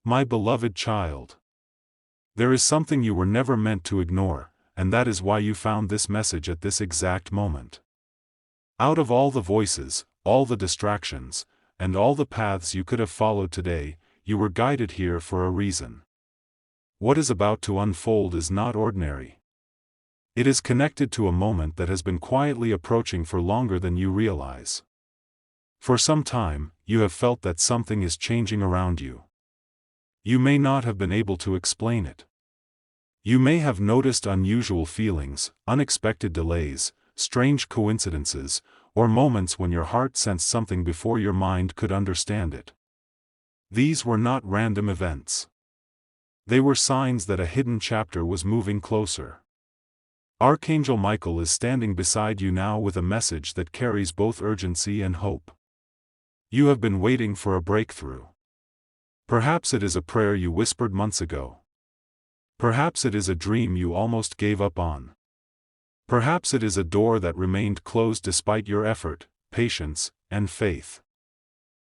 My beloved child. There is something you were never meant to ignore, and that is why you found this message at this exact moment. Out of all the voices, all the distractions, and all the paths you could have followed today, you were guided here for a reason. What is about to unfold is not ordinary. It is connected to a moment that has been quietly approaching for longer than you realize. For some time, you have felt that something is changing around you. You may not have been able to explain it. You may have noticed unusual feelings, unexpected delays, strange coincidences, or moments when your heart sensed something before your mind could understand it. These were not random events. They were signs that a hidden chapter was moving closer. Archangel Michael is standing beside you now with a message that carries both urgency and hope. You have been waiting for a breakthrough. Perhaps it is a prayer you whispered months ago. Perhaps it is a dream you almost gave up on. Perhaps it is a door that remained closed despite your effort, patience, and faith.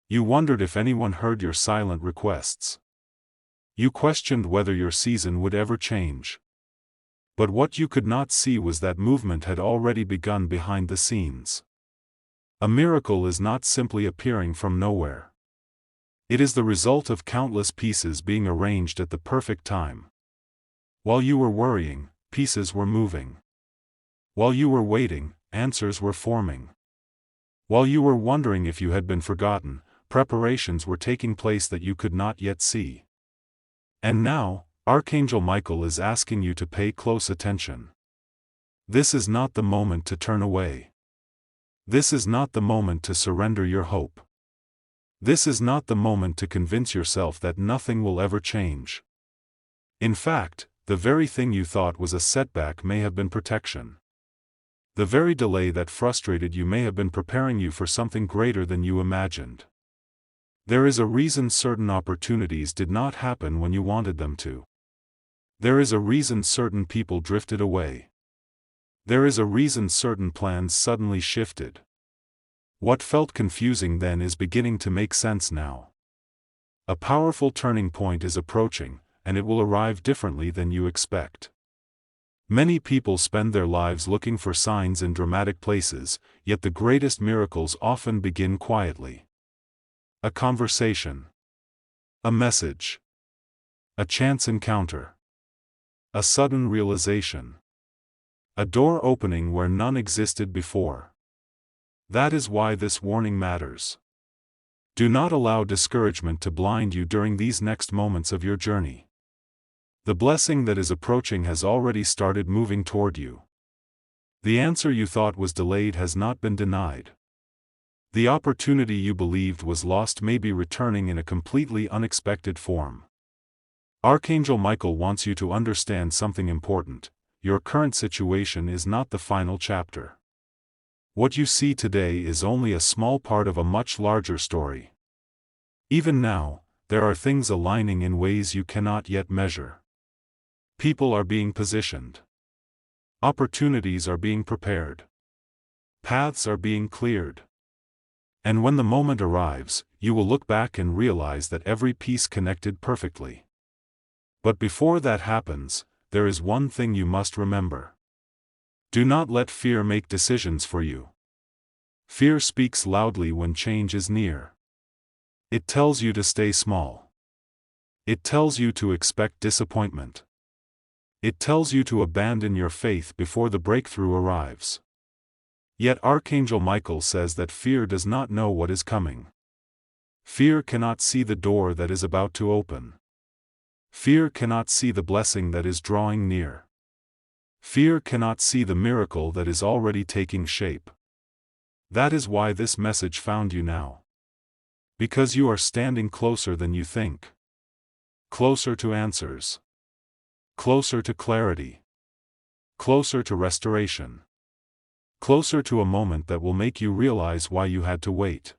You wondered if anyone heard your silent requests. You questioned whether your season would ever change. But what you could not see was that movement had already begun behind the scenes. A miracle is not simply appearing from nowhere. It is the result of countless pieces being arranged at the perfect time. While you were worrying, pieces were moving. While you were waiting, answers were forming. While you were wondering if you had been forgotten, preparations were taking place that you could not yet see. And now, Archangel Michael is asking you to pay close attention. This is not the moment to turn away. This is not the moment to surrender your hope. This is not the moment to convince yourself that nothing will ever change. In fact, the very thing you thought was a setback may have been protection. The very delay that frustrated you may have been preparing you for something greater than you imagined. There is a reason certain opportunities did not happen when you wanted them to. There is a reason certain people drifted away. There is a reason certain plans suddenly shifted. What felt confusing then is beginning to make sense now. A powerful turning point is approaching, and it will arrive differently than you expect. Many people spend their lives looking for signs in dramatic places, yet the greatest miracles often begin quietly. A conversation. A message. A chance encounter. A sudden realization. A door opening where none existed before. That is why this warning matters. Do not allow discouragement to blind you during these next moments of your journey. The blessing that is approaching has already started moving toward you. The answer you thought was delayed has not been denied. The opportunity you believed was lost may be returning in a completely unexpected form. Archangel Michael wants you to understand something important. Your current situation is not the final chapter. What you see today is only a small part of a much larger story. Even now, there are things aligning in ways you cannot yet measure. People are being positioned. Opportunities are being prepared. Paths are being cleared. And when the moment arrives, you will look back and realize that every piece connected perfectly. But before that happens, there is one thing you must remember. Do not let fear make decisions for you. Fear speaks loudly when change is near. It tells you to stay small. It tells you to expect disappointment. It tells you to abandon your faith before the breakthrough arrives. Yet Archangel Michael says that fear does not know what is coming. Fear cannot see the door that is about to open. Fear cannot see the blessing that is drawing near. Fear cannot see the miracle that is already taking shape. That is why this message found you now. Because you are standing closer than you think. Closer to answers. Closer to clarity. Closer to restoration. Closer to a moment that will make you realize why you had to wait.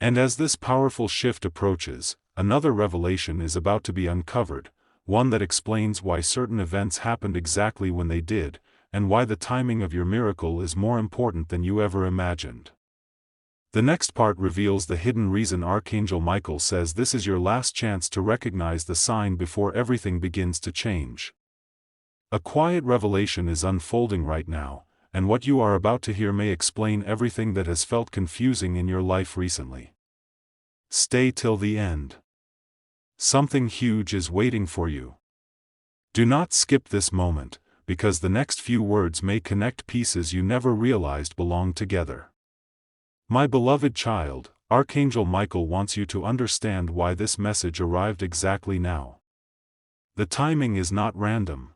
And as this powerful shift approaches, another revelation is about to be uncovered, one that explains why certain events happened exactly when they did, and why the timing of your miracle is more important than you ever imagined. The next part reveals the hidden reason Archangel Michael says this is your last chance to recognize the sign before everything begins to change. A quiet revelation is unfolding right now, and what you are about to hear may explain everything that has felt confusing in your life recently. Stay till the end. Something huge is waiting for you. Do not skip this moment, because the next few words may connect pieces you never realized belonged together. My beloved child, Archangel Michael wants you to understand why this message arrived exactly now. The timing is not random.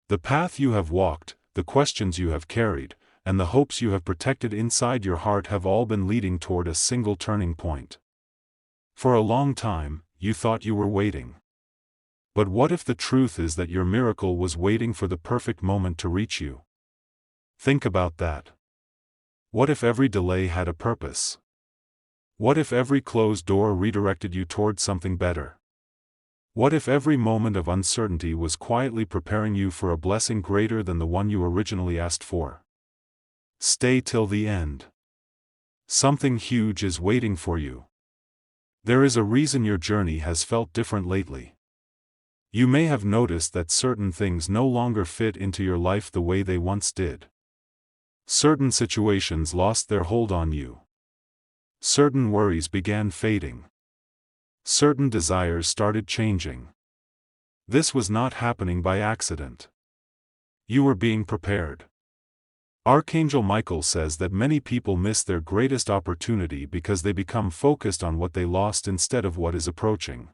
The path you have walked, the questions you have carried, and the hopes you have protected inside your heart have all been leading toward a single turning point. For a long time, you thought you were waiting. But what if the truth is that your miracle was waiting for the perfect moment to reach you? Think about that. What if every delay had a purpose? What if every closed door redirected you toward something better? What if every moment of uncertainty was quietly preparing you for a blessing greater than the one you originally asked for? Stay till the end. Something huge is waiting for you. There is a reason your journey has felt different lately. You may have noticed that certain things no longer fit into your life the way they once did. Certain situations lost their hold on you. Certain worries began fading. Certain desires started changing. This was not happening by accident. You were being prepared. Archangel Michael says that many people miss their greatest opportunity because they become focused on what they lost instead of what is approaching.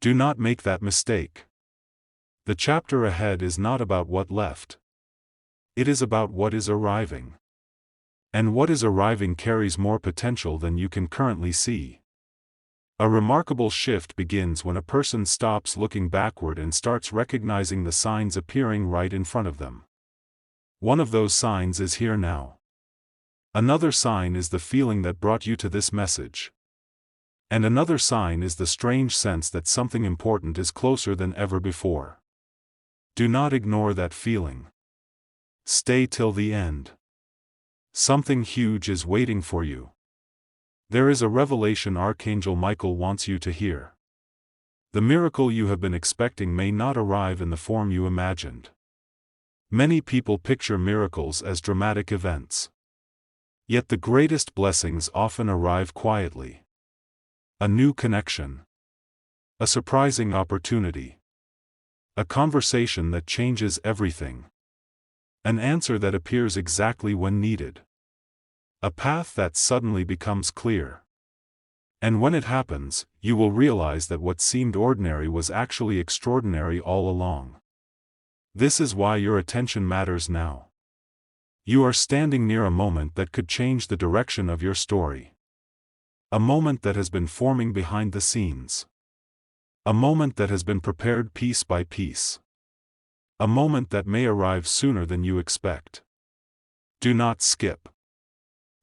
Do not make that mistake. The chapter ahead is not about what left. It is about what is arriving. And what is arriving carries more potential than you can currently see. A remarkable shift begins when a person stops looking backward and starts recognizing the signs appearing right in front of them. One of those signs is here now. Another sign is the feeling that brought you to this message. And another sign is the strange sense that something important is closer than ever before. Do not ignore that feeling. Stay till the end. Something huge is waiting for you. There is a revelation Archangel Michael wants you to hear. The miracle you have been expecting may not arrive in the form you imagined. Many people picture miracles as dramatic events. Yet the greatest blessings often arrive quietly. A new connection. A surprising opportunity. A conversation that changes everything. An answer that appears exactly when needed. A path that suddenly becomes clear. And when it happens, you will realize that what seemed ordinary was actually extraordinary all along. This is why your attention matters now. You are standing near a moment that could change the direction of your story. A moment that has been forming behind the scenes. A moment that has been prepared piece by piece. A moment that may arrive sooner than you expect. Do not skip.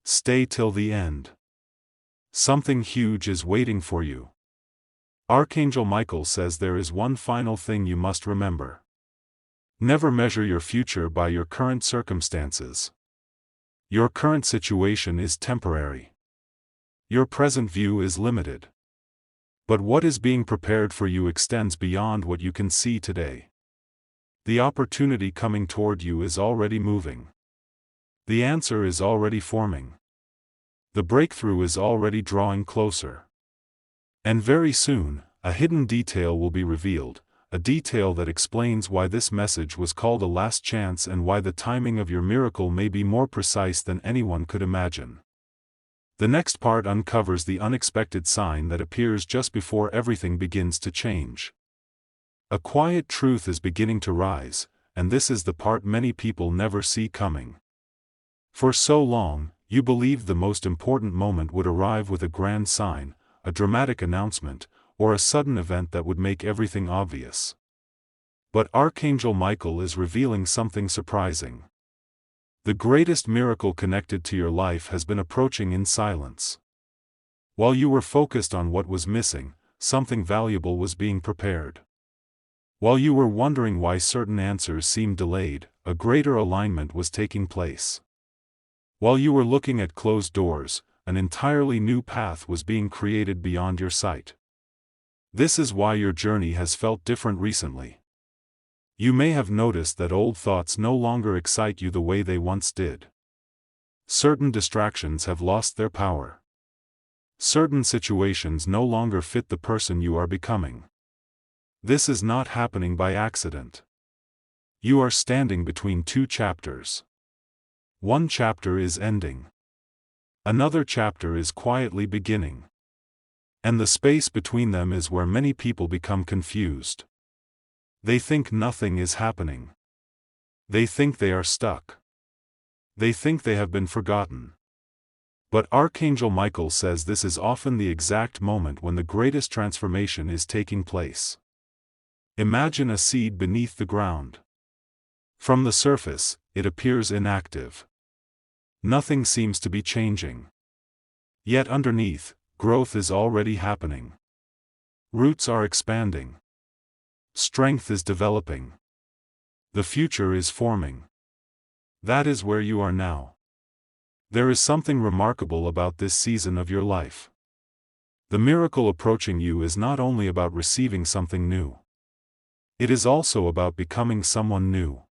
Stay till the end. Something huge is waiting for you. Archangel Michael says there is one final thing you must remember. Never measure your future by your current circumstances. Your current situation is temporary. Your present view is limited. But what is being prepared for you extends beyond what you can see today. The opportunity coming toward you is already moving. The answer is already forming. The breakthrough is already drawing closer. And very soon, a hidden detail will be revealed, a detail that explains why this message was called a last chance and why the timing of your miracle may be more precise than anyone could imagine. The next part uncovers the unexpected sign that appears just before everything begins to change. A quiet truth is beginning to rise, and this is the part many people never see coming. For so long, you believed the most important moment would arrive with a grand sign, a dramatic announcement, or a sudden event that would make everything obvious. But Archangel Michael is revealing something surprising. The greatest miracle connected to your life has been approaching in silence. While you were focused on what was missing, something valuable was being prepared. While you were wondering why certain answers seemed delayed, a greater alignment was taking place. While you were looking at closed doors, an entirely new path was being created beyond your sight. This is why your journey has felt different recently. You may have noticed that old thoughts no longer excite you the way they once did. Certain distractions have lost their power. Certain situations no longer fit the person you are becoming. This is not happening by accident. You are standing between two chapters. One chapter is ending. Another chapter is quietly beginning. And the space between them is where many people become confused. They think nothing is happening. They think they are stuck. They think they have been forgotten. But Archangel Michael says this is often the exact moment when the greatest transformation is taking place. Imagine a seed beneath the ground. From the surface, it appears inactive. Nothing seems to be changing. Yet underneath, growth is already happening. Roots are expanding. Strength is developing. The future is forming. That is where you are now. There is something remarkable about this season of your life. The miracle approaching you is not only about receiving something new. It is also about becoming someone new.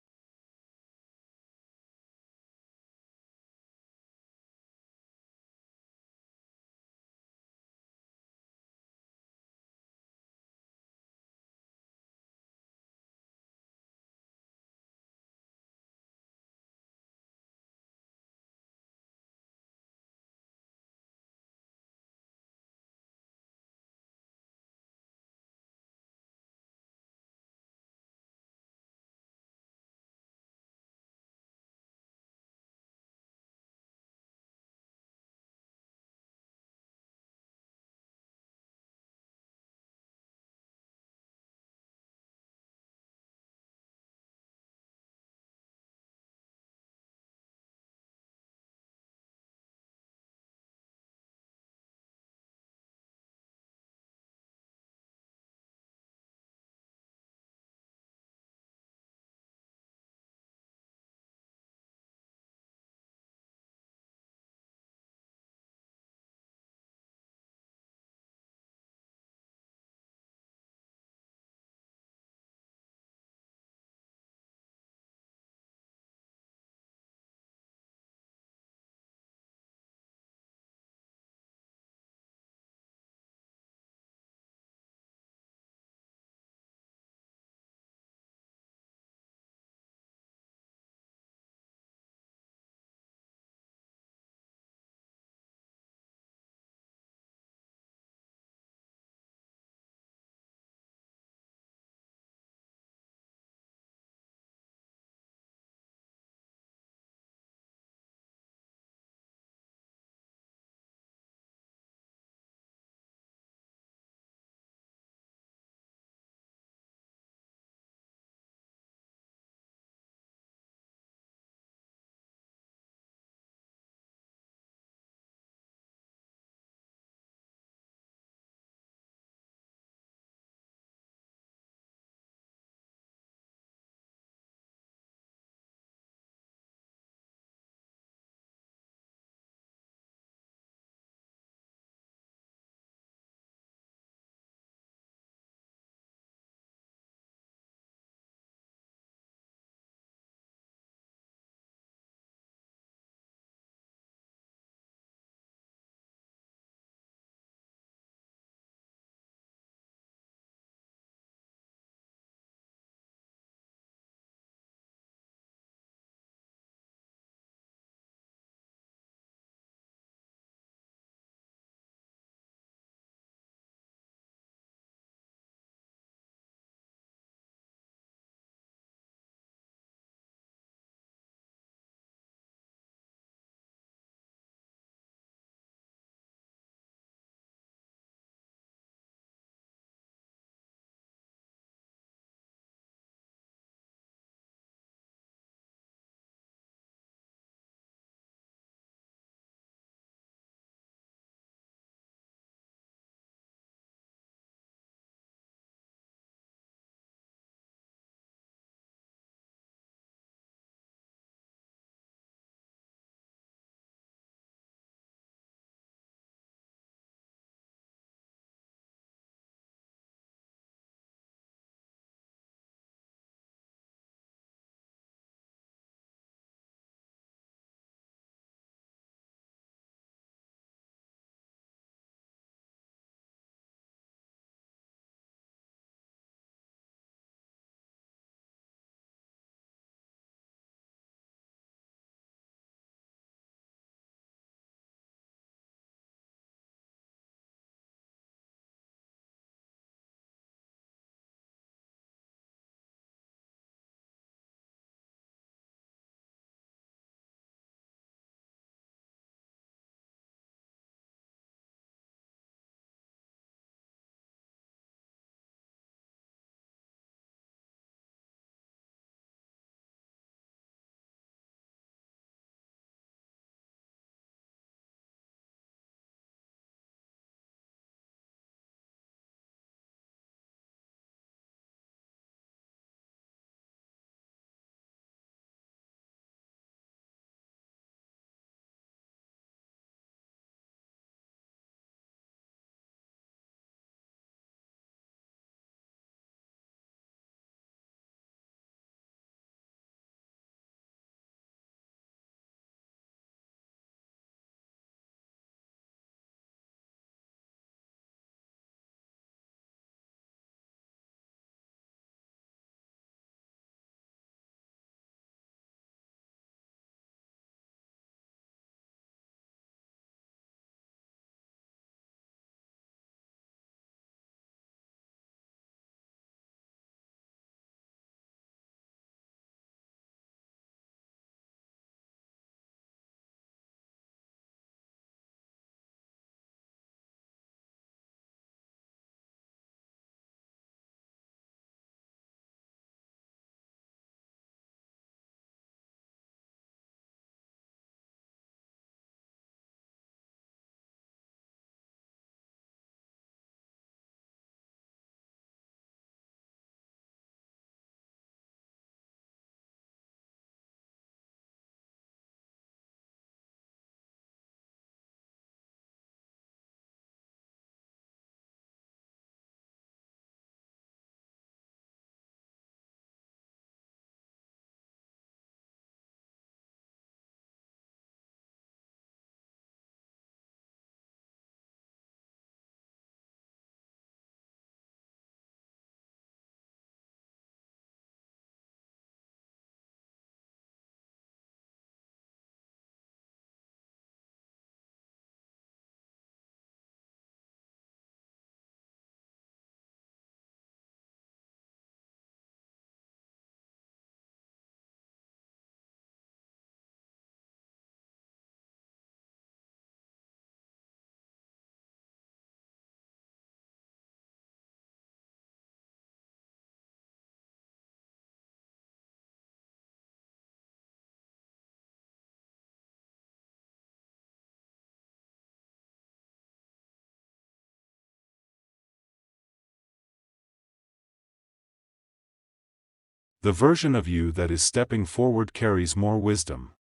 The version of you that is stepping forward carries more wisdom,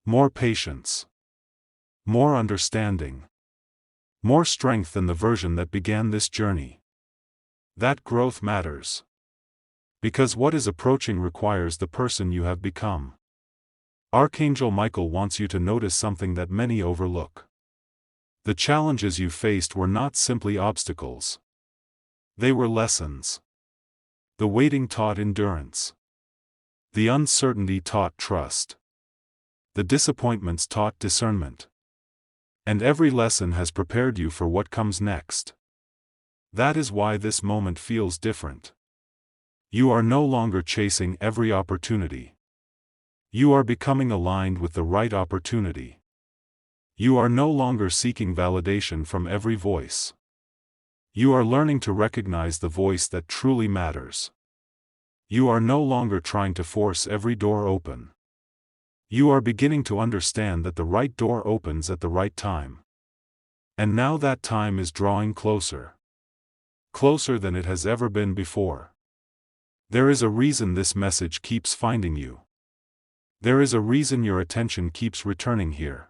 more patience, more understanding, more strength than the version that began this journey. That growth matters. Because what is approaching requires the person you have become. Archangel Michael wants you to notice something that many overlook. The challenges you faced were not simply obstacles. They were lessons. The waiting taught endurance. The uncertainty taught trust. The disappointments taught discernment. And every lesson has prepared you for what comes next. That is why this moment feels different. You are no longer chasing every opportunity. You are becoming aligned with the right opportunity. You are no longer seeking validation from every voice. You are learning to recognize the voice that truly matters. You are no longer trying to force every door open. You are beginning to understand that the right door opens at the right time. And now that time is drawing closer. Closer than it has ever been before. There is a reason this message keeps finding you. There is a reason your attention keeps returning here.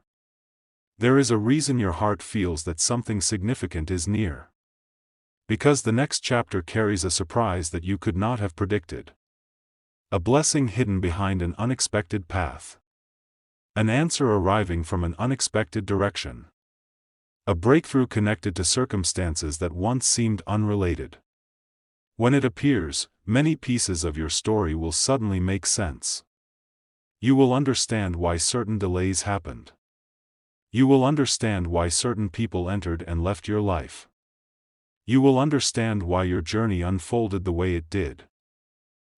There is a reason your heart feels that something significant is near. Because the next chapter carries a surprise that you could not have predicted. A blessing hidden behind an unexpected path. An answer arriving from an unexpected direction. A breakthrough connected to circumstances that once seemed unrelated. When it appears, many pieces of your story will suddenly make sense. You will understand why certain delays happened. You will understand why certain people entered and left your life. You will understand why your journey unfolded the way it did.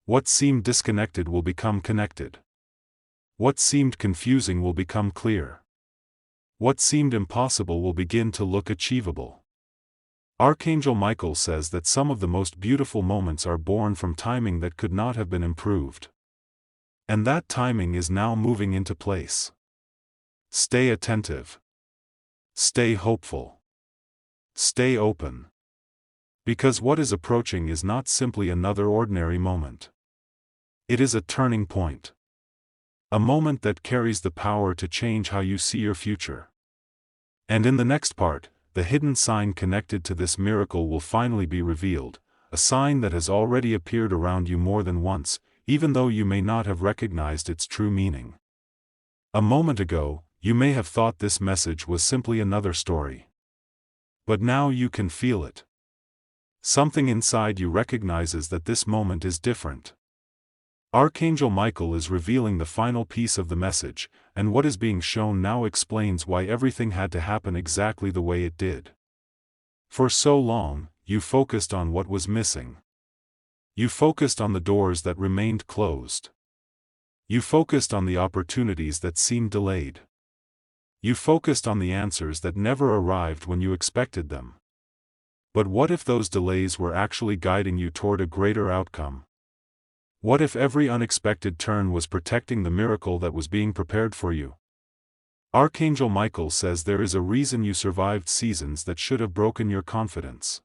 What seemed disconnected will become connected. What seemed confusing will become clear. What seemed impossible will begin to look achievable. Archangel Michael says that some of the most beautiful moments are born from timing that could not have been improved. And that timing is now moving into place. Stay attentive. Stay hopeful. Stay open. Because what is approaching is not simply another ordinary moment. It is a turning point. A moment that carries the power to change how you see your future. And in the next part, the hidden sign connected to this miracle will finally be revealed, a sign that has already appeared around you more than once, even though you may not have recognized its true meaning. A moment ago, you may have thought this message was simply another story. But now you can feel it. Something inside you recognizes that this moment is different. Archangel Michael is revealing the final piece of the message, and what is being shown now explains why everything had to happen exactly the way it did. For so long, you focused on what was missing. You focused on the doors that remained closed. You focused on the opportunities that seemed delayed. You focused on the answers that never arrived when you expected them. But what if those delays were actually guiding you toward a greater outcome? What if every unexpected turn was protecting the miracle that was being prepared for you? Archangel Michael says there is a reason you survived seasons that should have broken your confidence.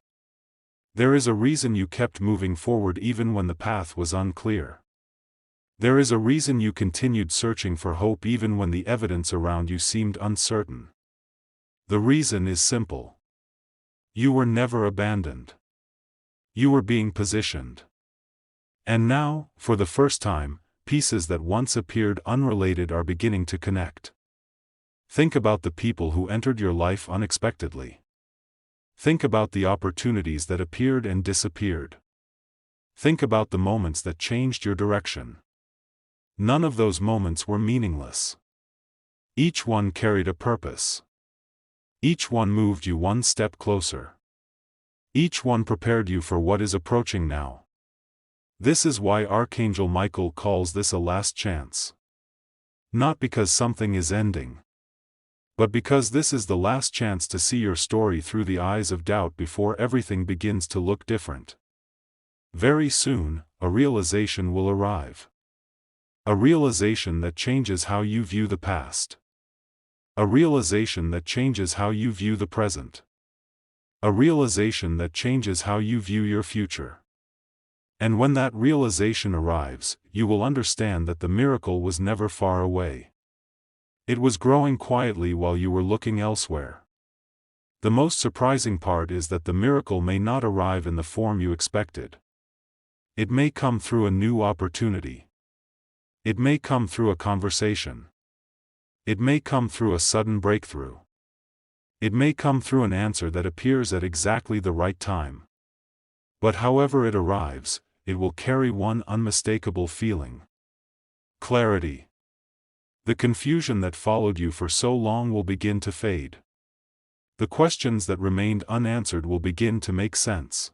There is a reason you kept moving forward even when the path was unclear. There is a reason you continued searching for hope even when the evidence around you seemed uncertain. The reason is simple. You were never abandoned. You were being positioned. And now, for the first time, pieces that once appeared unrelated are beginning to connect. Think about the people who entered your life unexpectedly. Think about the opportunities that appeared and disappeared. Think about the moments that changed your direction. None of those moments were meaningless. Each one carried a purpose. Each one moved you one step closer. Each one prepared you for what is approaching now. This is why Archangel Michael calls this a last chance. Not because something is ending, but because this is the last chance to see your story through the eyes of doubt before everything begins to look different. Very soon, a realization will arrive. A realization that changes how you view the past. A realization that changes how you view the present. A realization that changes how you view your future. And when that realization arrives, you will understand that the miracle was never far away. It was growing quietly while you were looking elsewhere. The most surprising part is that the miracle may not arrive in the form you expected. It may come through a new opportunity. It may come through a conversation. It may come through a sudden breakthrough. It may come through an answer that appears at exactly the right time. But however it arrives, it will carry one unmistakable feeling: clarity. The confusion that followed you for so long will begin to fade. The questions that remained unanswered will begin to make sense.